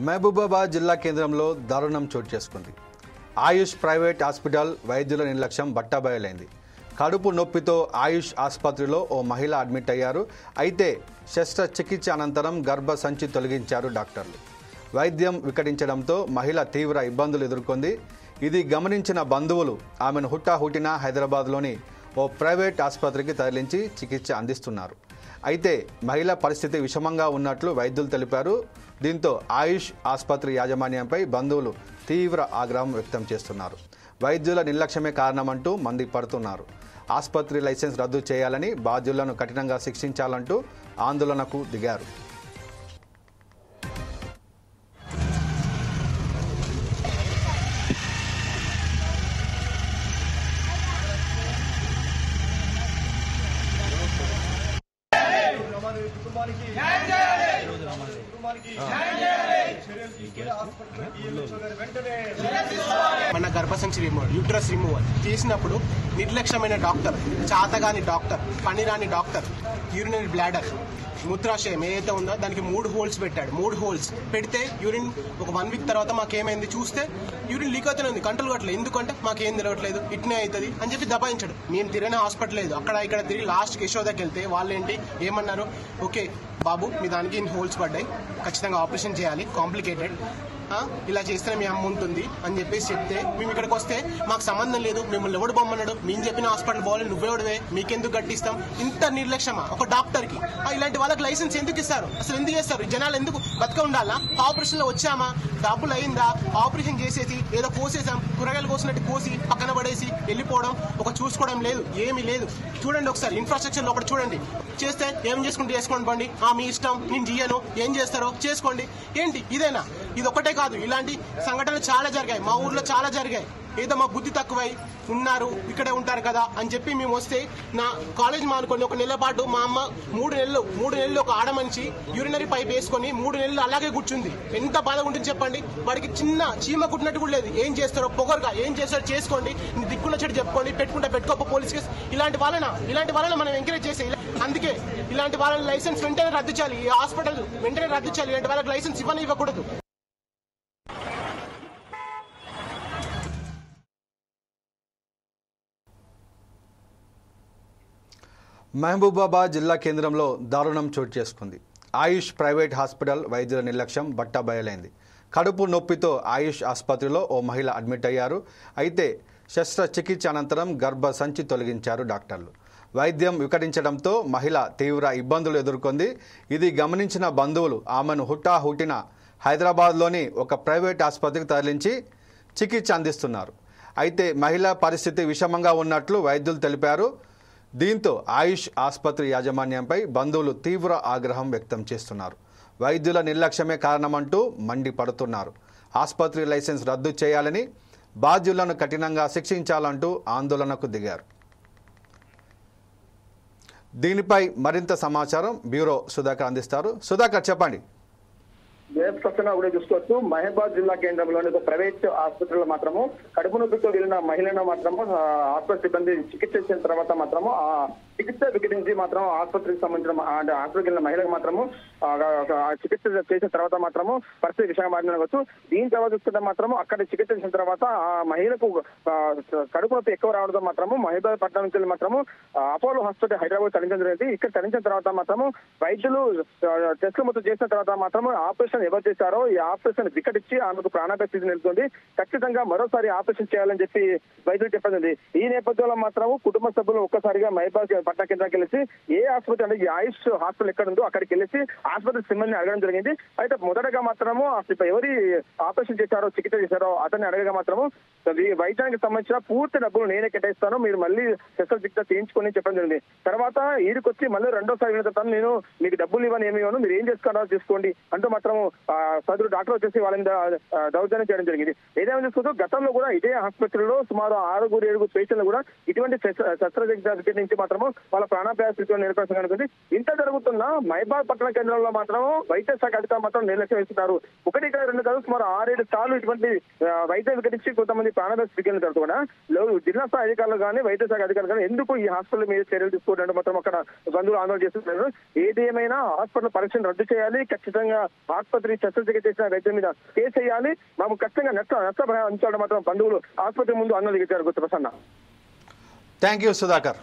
మహబూబాబాద్ జిల్లా కేంద్రంలో దారుణం చోటు చేసుకుంది. ఆయుష్ ప్రైవేట్ హాస్పిటల్ వైద్యుల నిర్లక్ష్యం బట్టబయలైంది. కడుపు నొప్పితో ఆయుష్ ఆసుపత్రిలో ఓ మహిళ అడ్మిట్ అయ్యారు. అయితే శస్త్రచికిత్స అనంతరం గర్భ సంచి తొలగించారు డాక్టర్లు. వైద్యం వికటించడంతో మహిళ తీవ్ర ఇబ్బందులు ఎదుర్కొంది. ఇది గమనించిన బంధువులు ఆమెను హుటాహుటిన హైదరాబాద్లోని ఓ ప్రైవేట్ ఆసుపత్రికి తరలించి చికిత్స అందిస్తున్నారు. అయితే మహిళ పరిస్థితి విషమంగా ఉన్నట్లు వైద్యులు తెలిపారు. దీంతో ఆయుష్ ఆసుపత్రి యాజమాన్యంపై బంధువులు తీవ్ర ఆగ్రహం వ్యక్తం చేస్తున్నారు. వైద్యుల నిర్లక్ష్యమే కారణమంటూ మండిపడుతున్నారు. ఆసుపత్రి లైసెన్స్ రద్దు చేయాలని, బాధ్యులను కఠినంగా శిక్షించాలంటూ ఆందోళనకు దిగారు. మన గర్భసంచి రిమూవల్, యూట్రస్ రిమూవల్ చేసినప్పుడు నిర్లక్ష్యమైన డాక్టర్, చాతగాని డాక్టర్, పనిరాని డాక్టర్, యూరినరీ బ్లాడర్, మూత్రాశయం ఏదైతే ఉందో దానికి 3 హోల్స్ పెట్టాడు. 3 హోల్స్ పెడితే యూరిన్ ఒక 1 వీక్ తర్వాత మాకేమైంది చూస్తే యూరిన్ లీక్ అవుతూనే ఉంది, కంట్రోల్ కావట్లేదు. ఎందుకంటే మాకేం తెలియట్లేదు, ఇట్నే అవుతుంది అని చెప్పి దబాయించాడు. మేము తిరిగిన హాస్పిటల్ లేదు, అక్కడ ఇక్కడ తిరిగి లాస్ట్ యశోదకి వెళ్తే వాళ్ళు ఏంటి ఏమన్నారు, ఓకే బాబు మీ దానికి ఇన్ని హోల్స్ పడ్డాయి, ఖచ్చితంగా ఆపరేషన్ చేయాలి, కాంప్లికేటెడ్, ఇలా చేస్తేనే మీ అమ్మ ఉంటుంది అని చెప్పేసి చెప్తే మేము ఇక్కడికి వస్తే మాకు సంబంధం లేదు, మిమ్మల్ని ఎవడు బొమ్మన్నాడు, మేము చెప్పిన హాస్పిటల్ పోవాలి, నువ్వెవడవే, మీకెందుకు గట్టిస్తాం, ఇంత నిర్లక్ష్యమా ఒక డాక్టర్ కి? ఇలాంటి వాళ్ళకి లైసెన్స్ ఎందుకు ఇస్తారు? అసలు ఎందుకు చేస్తారు? జనాలు ఎందుకు బతక ఉండాలా? ఆపరేషన్ లో వచ్చామా, డబ్బులు అయిందా, ఆపరేషన్ చేసేసి ఏదో కోసేసాం, కూరగాయలు కోసినట్టు కోసి పక్కన పడేసి వెళ్ళిపోవడం, ఒక చూసుకోవడం లేదు, ఏమీ లేదు. చూడండి ఒకసారి ఇన్ఫ్రాస్ట్రక్చర్ లో ఒకటి చూడండి. చేస్తే ఏం చేసుకుంటే చేసుకోండి బండి, మీ ఇష్టం, నేను చెయ్యను, ఏం చేస్తారో చేసుకోండి. ఏంటి ఇదేనా? ఇది ఒకటే కాదు, ఇలాంటి సంఘటనలు చాలా జరిగాయి, మా ఊర్లో చాలా జరిగాయి. ఏదో మా బుద్ధి తక్కువై ఉన్నారు, ఇక్కడే ఉంటారు కదా అని చెప్పి మేము వస్తే నా కాలేజ్ మానుకొని 1 నెల పాటు మా అమ్మ 3 నెలలు ఒక ఆడమంచి యూరినరీ పైప్ వేసుకొని 3 నెలలు అలాగే కూర్చుంది. ఎంత బాధగా ఉంటుంది చెప్పండి. వాడికి చిన్న చీమ కుట్టినట్టు కూడా లేదు. ఏం చేస్తారో పొగరుగా ఏం చేస్తారో చేసుకోండి, దిక్కున్న చెడు చెప్పుకోండి, పెట్టుకోపో పోలీస్ కేసు. ఇలాంటి వాళ్ళని మనం ఎంకరేజ్ చేసే, అందుకే ఇలాంటి వాళ్ళని లైసెన్స్ వెంటనే రద్దు చేయాలి, ఈ హాస్పిటల్ వెంటనే రద్దు చేయాలి, ఇలాంటి వాళ్ళకి లైసెన్స్ ఇవ్వకూడదు. మహబూబాబాద్ జిల్లా కేంద్రంలో దారుణం చోటు చేసుకుంది. ఆయుష్ ప్రైవేట్ హాస్పిటల్ వైద్యుల నిర్లక్ష్యం బట్టబయలైంది. కడుపు నొప్పితో ఆయుష్ ఆసుపత్రిలో ఓ మహిళ అడ్మిట్ అయ్యారు. అయితే శస్త్రచికిత్స అనంతరం గర్భ సంచి తొలగించారు డాక్టర్లు. వైద్యం వికటించడంతో మహిళ తీవ్ర ఇబ్బందులు ఎదుర్కొంది. ఇది గమనించిన బంధువులు ఆమెను హుటాహుటిన హైదరాబాద్లోని ఒక ప్రైవేట్ ఆసుపత్రికి తరలించి చికిత్స అందిస్తున్నారు. అయితే మహిళ పరిస్థితి విషమంగా ఉన్నట్లు వైద్యులు తెలిపారు. దీంతో ఆయుష్ ఆసుపత్రి యాజమాన్యంపై బంధువులు తీవ్ర ఆగ్రహం వ్యక్తం చేస్తున్నారు. వైద్యుల నిర్లక్ష్యమే కారణమంటూ మండిపడుతున్నారు. ఆసుపత్రి లైసెన్స్ రద్దు చేయాలని, బాధ్యులను కఠినంగా శిక్షించాలంటూ ఆందోళనకు దిగారు. దీనిపై మరింత సమాచారం బ్యూరో సుధాకర్ అందిస్తారు. సుధాకర్ చెప్పండి. కూడా చూసుకోవచ్చు. మహబూబాబాద్ జిల్లా కేంద్రంలోని ఒక ప్రైవేట్ ఆసుపత్రిలో మాత్రము కడుపు నొప్పితో వెళ్ళిన మహిళను మాత్రము ఆసుపత్రి సిబ్బంది చికిత్స ఇచ్చిన తర్వాత మాత్రము ఆ చికిత్స వికటించి మాత్రం ఆసుపత్రికి సంబంధించిన ఆసుపత్రికి వెళ్ళిన మహిళకు మాత్రము చికిత్స చేసిన తర్వాత మాత్రము పరిస్థితి విషయంగా మారినవచ్చు. దీని తర్వాత చూస్తుంటే మాత్రము అక్కడ చికిత్స చేసిన తర్వాత ఆ మహిళకు కడుపు నొప్పి ఎక్కువ రావడంతో మాత్రము మహబూబాబాద్ పట్టణం నుంచి మాత్రము అపోలో హాస్పిటల్ హైదరాబాద్ తరలించడం జరిగింది. ఇక్కడ తరలించిన తర్వాత మాత్రము వైద్యులు టెస్టులు మొత్తం చేసిన తర్వాత మాత్రము ఆపరేషన్ ఎవరు చేశారో ఈ ఆపరేషన్ వికటించి ఆమెకు ప్రాణాపాయ స్థితి నిలుస్తుంది. ఖచ్చితంగా మరోసారి ఆపరేషన్ చేయాలని చెప్పి వైద్యులు చెప్పడం. ఈ నేపథ్యంలో మాత్రము కుటుంబ సభ్యులు ఒక్కసారిగా మహబూబాబాద్ పట్టణ కేంద్రానికి వెళ్ళి ఏ ఆసుపత్రి అంటే ఈ ఆయుష్ హాస్పిటల్ ఎక్కడ ఉందో అక్కడికి వెళ్ళి ఆసుపత్రి సిబ్బందిని అడగడం జరిగింది. అయితే మొదటగా మాత్రము ఎవరి ఆపరేషన్ చేశారో చికిత్స చేశారో అతన్ని అడగగా మాత్రము వైద్యానికి సంబంధించిన పూర్తి డబ్బులు నేనే కేటాయిస్తాను, మీరు మళ్ళీ శస్త్రచికిత్స చేయించుకొని చెప్పడం జరిగింది. తర్వాత ఈడికొచ్చి మళ్ళీ రెండోసారి చెప్తాను, నేను మీకు డబ్బులు ఇవ్వను, ఏమి ఇవ్వను, మీరు ఏం చేసుకున్నారో చేసుకోండి అంటూ మాత్రము సదరు డాక్టర్ వచ్చేసి వాళ్ళని దౌర్జన్యం చేయడం జరిగింది. ఏదైనా చూసుకోవచ్చు, గతంలో కూడా ఇదే ఆసుపత్రిలో సుమారు 6-7 పేషెంట్లు కూడా ఇటువంటి శస్త్రచికిత్స నుంచి మాత్రము వాళ్ళ ప్రాణాపాయ స్థితిలో నిలకడగా కనుకుంది. ఇంత జరుగుతున్నా మహబాద్ పట్టణ కేంద్రంలో మాత్రం వైద్య శాఖ అధికారులు మాత్రం నిర్లక్ష్యం వేస్తున్నారు. ఒకటి కాదు రెండు కాదు సుమారు 6-7 సార్లు ఇటువంటి వైద్యం వికటించి కొంతమంది ప్రాణాపాయ స్థితికి తర్వాత కూడా జిల్లా స్థాయి అధికారులు కానీ వైద్య శాఖ అధికారులు కానీ ఎందుకు ఈ హాస్పిటల్ మీద చర్యలు తీసుకోవడం మాత్రం అక్కడ బంధువులు ఆందోళన చేస్తున్నారు. ఏది ఏమైనా హాస్పిటల్ పరీక్షను రద్దు చేయాలి, ఖచ్చితంగా ఆసుపత్రి శస్త్రచికిత్స చేసిన వైద్యం మీద కేసు వేయాలి, మాకు ఖచ్చితంగా నష్టభయం అంచాలని మాత్రం బంధువులు ఆసుపత్రి ముందు ఆందోళన చేశారు. గుర్తు ప్రసన్న. Thank you Sudhakar.